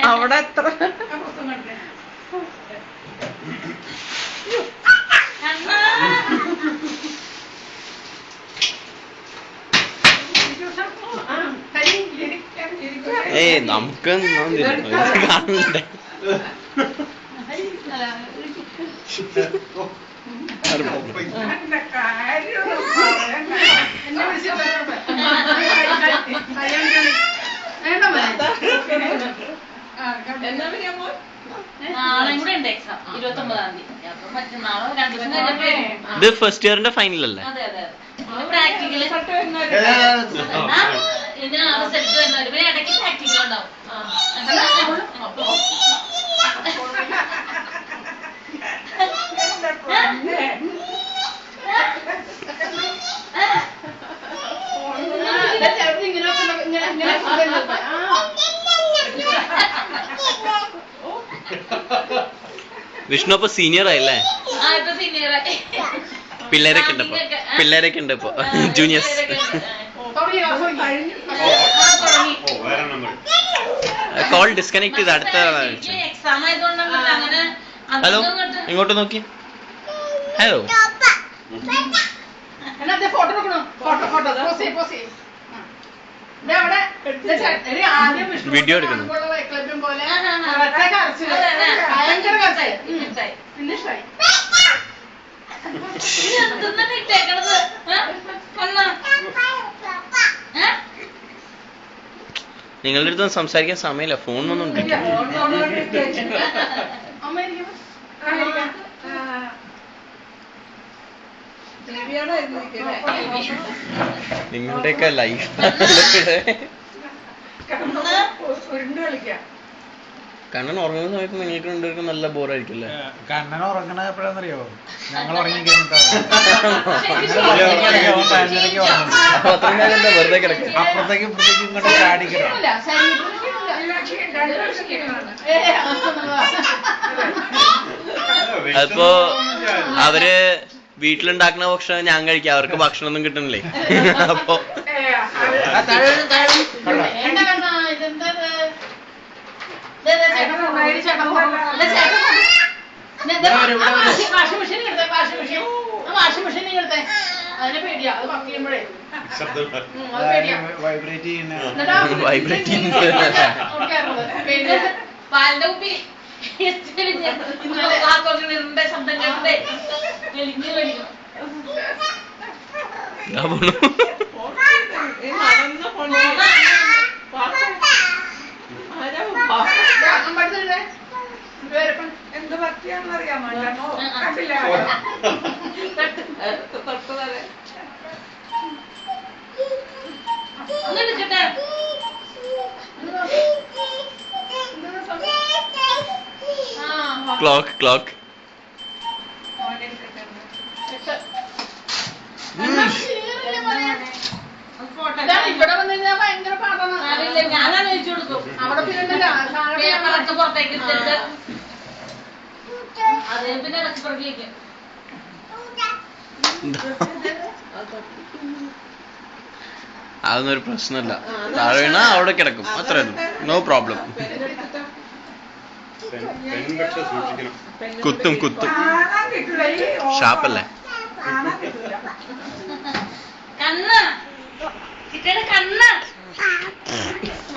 അവിടെ എത്ര നമുക്ക് കാണണ്ടേ ഇത് ഫസ്റ്റ് ഇയറിന്റെ ഫൈനൽ അല്ലേ? വിഷ്ണു അപ്പൊ സീനിയർ ആയില്ലേ? പിള്ളേരൊക്കെ ഉണ്ട് ഇപ്പൊ ജൂനിയേഴ്സ്. കോൾ ഡിസ്കണക്ട് ചെയ്ത് അടുത്ത. ഹലോ, ഇങ്ങോട്ട് നോക്കി. ഹലോ, വീഡിയോ എടുക്കുന്നു. നിങ്ങളുടെ അടുത്ത് സംസാരിക്കാൻ സമയമില്ല, ഫോൺ വന്നോണ്ടിരിക്കും. നിങ്ങളുടെയൊക്കെ ലൈഫ് കണ്ണൻ ഉറങ്ങുന്ന സമയത്ത് നിങ്ങൾക്ക് രണ്ടുപേർക്കും നല്ല ബോറായിരിക്കും അല്ലേ? കണ്ണൻ ഉറങ്ങണ എപ്പോഴാന്നറിയോ? ഞങ്ങൾ ഉറങ്ങി കഴിഞ്ഞിട്ടാ വെറുതെ കിടക്കും. അപ്പുറത്തേക്ക് ഇപ്പുറത്തേക്ക് ഇങ്ങോട്ട് ചാടിക്കണം. അതിപ്പോ അവര് വീട്ടിലുണ്ടാക്കുന്ന ഭക്ഷണം ഞാൻ കഴിക്കാം, അവർക്ക് ഭക്ഷണം ഒന്നും കിട്ടണില്ലേ. അപ്പൊ പാലിന്റെ കുപ്പി ശബ്ദം കേട്ടേ എന്ത് പറ്റിയാണെന്നറിയാമോ? ക്ലോക്ക് ഇവിടെ വന്നു കഴിഞ്ഞാൽ ഭയങ്കര പാടാണ്. ഞാനാണ് ചോദിച്ചു കൊടുക്കും. അവിടെ പിന്നെ പുറത്തേക്ക് അതേ പിന്നെ ഇടയ്ക്ക് പുറത്തേക്ക് അതൊന്നും ഒരു പ്രശ്നമല്ല. താഴെ വീണാ അവിടെ കിടക്കും, അത്രേ ഉള്ളൂ. No problem. കുത്തും ഷാപ്പല്ലേ? കണ്ണ് കിട്ടണ കണ്ണ്